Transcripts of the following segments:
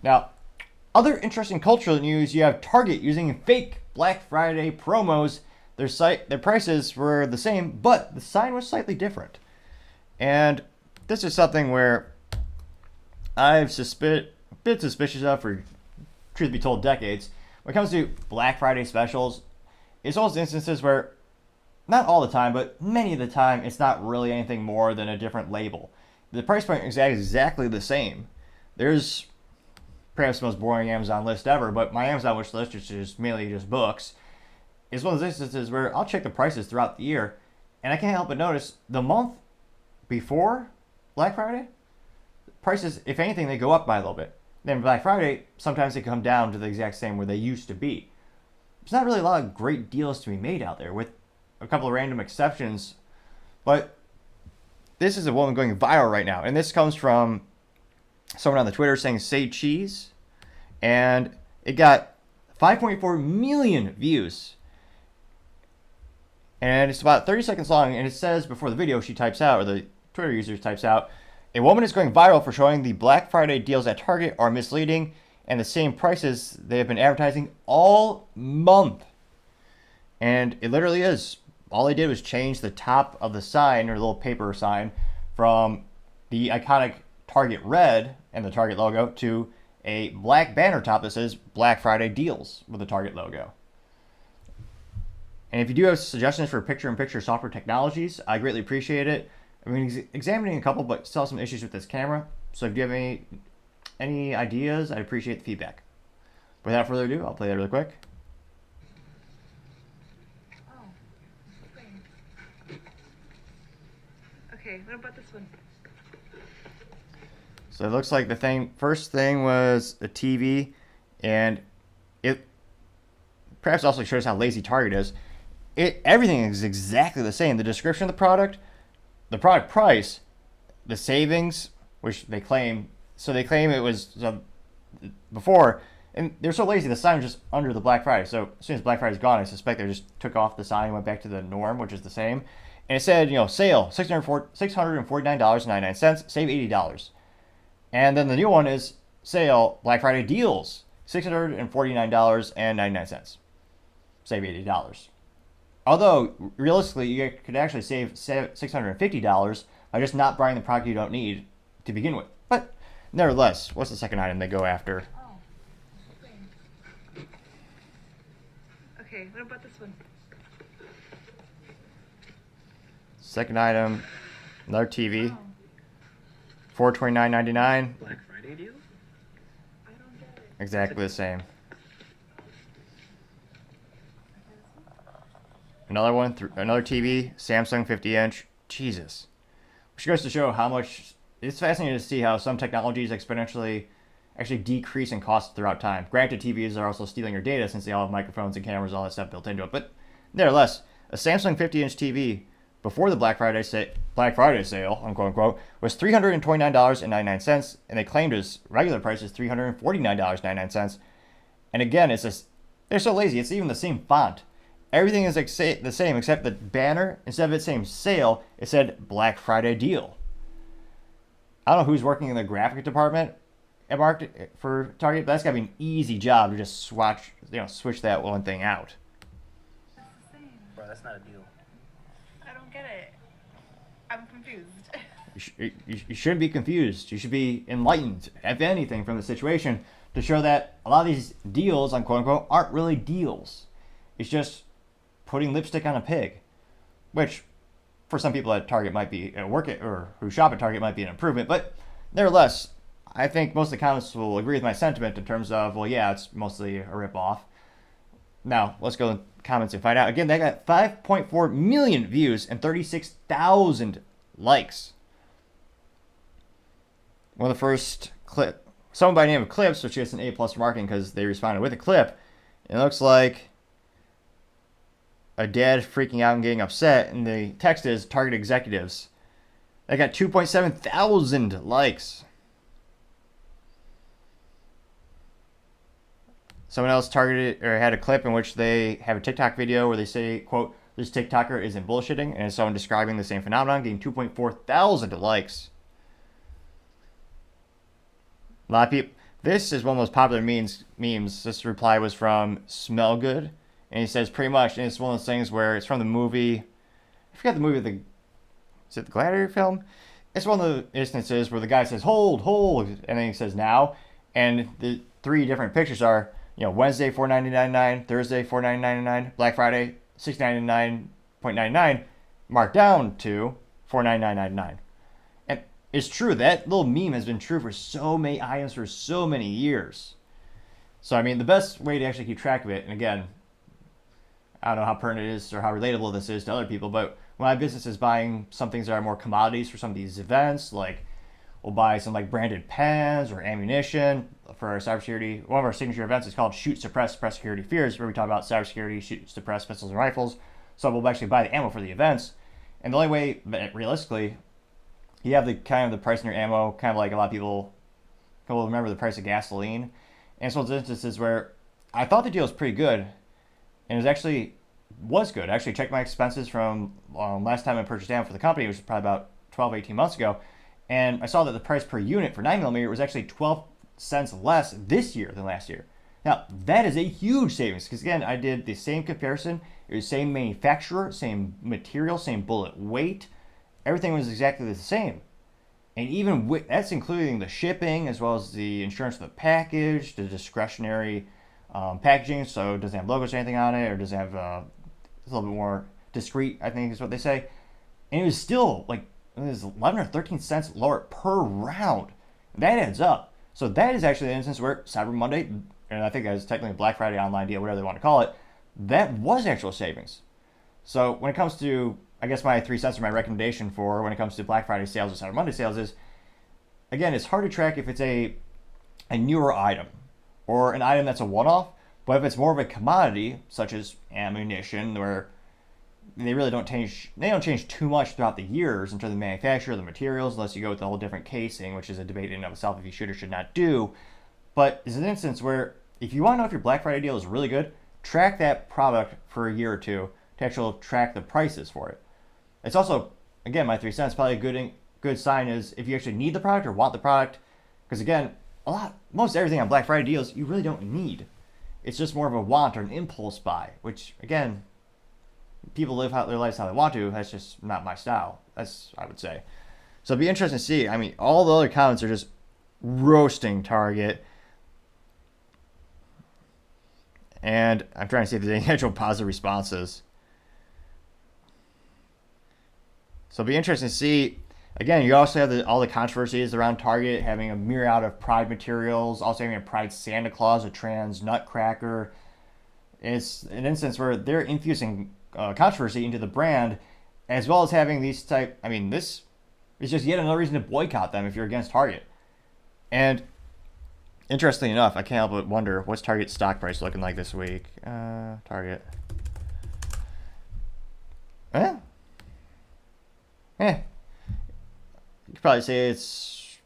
Now, other interesting cultural news, you have Target using fake Black Friday promos. Their prices were the same, but the sign was slightly different. And this is something where I've been suspicious of for, truth be told, decades. When it comes to Black Friday specials, it's almost instances where, not all the time, but many of the time, it's not really anything more than a different label. The price point is exactly the same. There's perhaps the most boring Amazon list ever, but my Amazon wish list, which is mainly just books, is one of those instances where I'll check the prices throughout the year, and I can't help but notice the month before Black Friday, prices, if anything, they go up by a little bit. Then Black Friday, sometimes they come down to the exact same where they used to be. There's not really a lot of great deals to be made out there, with a couple of random exceptions. But this is a woman going viral right now, and this comes from someone on the Twitter saying "say cheese," and it got 5.4 million views, and it's about 30 seconds long. And it says before the video, she types out, or the Twitter user types out, "A woman is going viral for showing the Black Friday deals at Target are misleading and the same prices they have been advertising all month." And it literally is. All they did was change the top of the sign, or little paper sign, from the iconic Target red and the Target logo to a black banner top that says Black Friday deals with the Target logo. And if you do have suggestions for picture-in-picture software technologies, I greatly appreciate it. I've been examining a couple, but still have some issues with this camera. So if you have any ideas, I'd appreciate the feedback. Without further ado, I'll play that really quick. Okay, what about this one? So it looks like the first thing was a TV, and it perhaps also shows how lazy Target is. Everything is exactly the same. The description of the product price, the savings, which they claim. So they claim it was before, and they're so lazy. The sign was just under the Black Friday. So as soon as Black Friday's gone, I suspect they just took off the sign and went back to the norm, which is the same. And it said, sale $649.99, save $80. And then the new one is sale Black Friday deals $649.99, save $80. Although realistically, you could actually save $650 by just not buying the product you don't need to begin with. But nevertheless, what's the second item they go after? Okay, what about this one? Second item, another TV, $429.99. Black Friday deal? I don't get it. Exactly the same. Another one, another TV, Samsung 50-inch. Jesus. Which goes to show how much. It's fascinating to see how some technologies exponentially actually decrease in cost throughout time. Granted, TVs are also stealing your data since they all have microphones and cameras, all that stuff built into it. But nevertheless, a Samsung 50-inch TV before the Black Friday sale, unquote unquote, was $329.99, and they claimed its regular price is $349.99. And again, they're so lazy. It's even the same font. Everything is the same except the banner. Instead of it saying sale, it said Black Friday deal. I don't know who's working in the graphic department at market for Target, but that's gotta be an easy job to just switch that one thing out. It's the same. Bro, that's not a deal. I don't get it. I'm confused. You shouldn't be confused. You should be enlightened, if anything, from the situation to show that a lot of these deals, on quote unquote, aren't really deals. It's just putting lipstick on a pig, which for some people at Target might be or who shop at Target might be an improvement. But nevertheless, I think most of the comments will agree with my sentiment in terms of, well, yeah, it's mostly a ripoff. Now, let's go in the comments and find out. Again, they got 5.4 million views and 36,000 likes. One of the first someone by the name of Clips, which gets an A+ for marketing because they responded with a clip. It looks like a dad freaking out and getting upset, and the text is Target executives. They got 2.7 thousand likes. Someone else targeted or had a clip in which they have a TikTok video where they say, quote, "This TikToker isn't bullshitting," and it's someone describing the same phenomenon, getting 2.4 thousand likes. A lot of people, This is one of the most popular memes. This reply was from Smell Good, and he says pretty much, and it's one of those things where it's from the movie. I forget the movie. Is it the Gladiator film? It's one of the instances where the guy says hold, hold, and then he says now, and the three different pictures are Wednesday $4.99.99, Thursday $4.99.99, Black Friday $6.99.99, marked down to $4.99.99. And it's true, that little meme has been true for so many items for so many years. So I mean, the best way to actually keep track of it, and again, I don't know how pertinent it is or how relatable this is to other people, but when my business is buying some things that are more commodities for some of these events, like we'll buy some like branded pens or ammunition for our cybersecurity. One of our signature events is called Shoot, Suppress, Suppress Security Fears, where we talk about cybersecurity, shoot, suppress pistols and rifles. So we'll actually buy the ammo for the events. And the only way, realistically, you have the kind of the price in your ammo, kind of like a lot of people will remember the price of gasoline. And so there's instances where I thought the deal was pretty good, and it was good. I actually checked my expenses from last time I purchased ammo for the company, which was probably about 12, 18 months ago, and I saw that the price per unit for 9mm was actually 12 cents less this year than last year. Now, that is a huge savings, because again, I did the same comparison. It was the same manufacturer, same material, same bullet weight. Everything was exactly the same. And even that's including the shipping, as well as the insurance of the package, the discretionary packaging, so it doesn't have logos or anything on it, or doesn't have a little bit more discreet, I think is what they say. And it was still like it was 11 or 13 cents lower per round. That adds up. So that is actually the instance where Cyber Monday, and I think that was technically a Black Friday online deal, whatever they want to call it, that was actual savings. So when it comes to, I guess my 3 cents or my recommendation for when it comes to Black Friday sales or Cyber Monday sales is, again, it's hard to track if it's a newer item or an item that's a one-off, but if it's more of a commodity, such as ammunition, where they really don't change too much throughout the years in terms of the manufacturer, the materials, unless you go with a whole different casing, which is a debate in and of itself if you should or should not do. But it's an instance where if you want to know if your Black Friday deal is really good, track that product for a year or two to actually track the prices for it. It's also, again, my 3 cents, probably a good sign is if you actually need the product or want the product, because again, most everything on Black Friday deals you really don't need. It's just more of a want or an impulse buy, which again, people live their lives how they want to. That's just not my style. That's, I would say. So it'd be interesting to see. I mean, all the other comments are just roasting Target. And I'm trying to see if there's any actual positive responses. So it'll be interesting to see. Again, you also have all the controversies around Target having a myriad of Pride materials, also having a Pride Santa Claus, a trans nutcracker. It's an instance where they're infusing controversy into the brand, as well as having these type. I mean, this is just yet another reason to boycott them if you're against Target. And interestingly enough, I can't help but wonder what's Target's stock price looking like this week. Target. You could probably say it's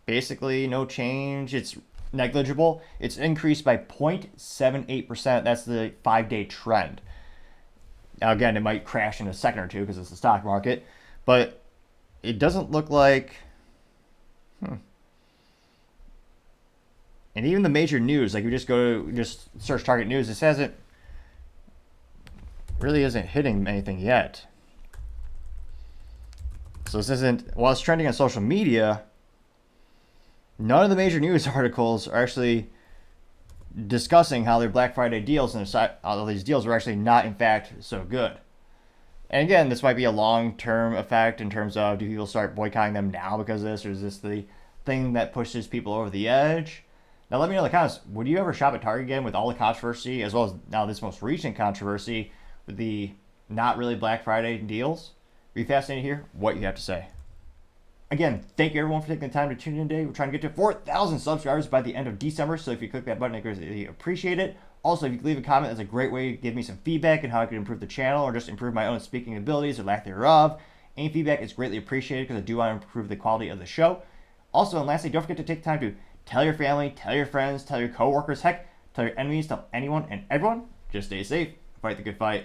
basically no change. It's negligible. It's increased by 0.78%. That's the 5-day trend. Now, again, it might crash in a second or two because it's the stock market, but it doesn't look like. And even the major news, like you just search Target News, it really isn't hitting anything yet. So this isn't, while it's trending on social media, none of the major news articles are actually discussing how their Black Friday deals and all these deals were actually not, in fact, so good. And again, this might be a long-term effect in terms of, do people start boycotting them now because of this, or is this the thing that pushes people over the edge? Now let me know in the comments, would you ever shop at Target again with all the controversy, as well as now this most recent controversy with the not really Black Friday deals? Be fascinated to hear what you have to say. Again, thank you everyone for taking the time to tune in today. We're trying to get to 4,000 subscribers by the end of December, so if you click that button, I greatly appreciate it. Also, if you could leave a comment, that's a great way to give me some feedback on how I could improve the channel or just improve my own speaking abilities or lack thereof. Any feedback is greatly appreciated because I do want to improve the quality of the show. Also, and lastly, don't forget to take time to tell your family, tell your friends, tell your coworkers, heck, tell your enemies, tell anyone and everyone. Just stay safe, fight the good fight.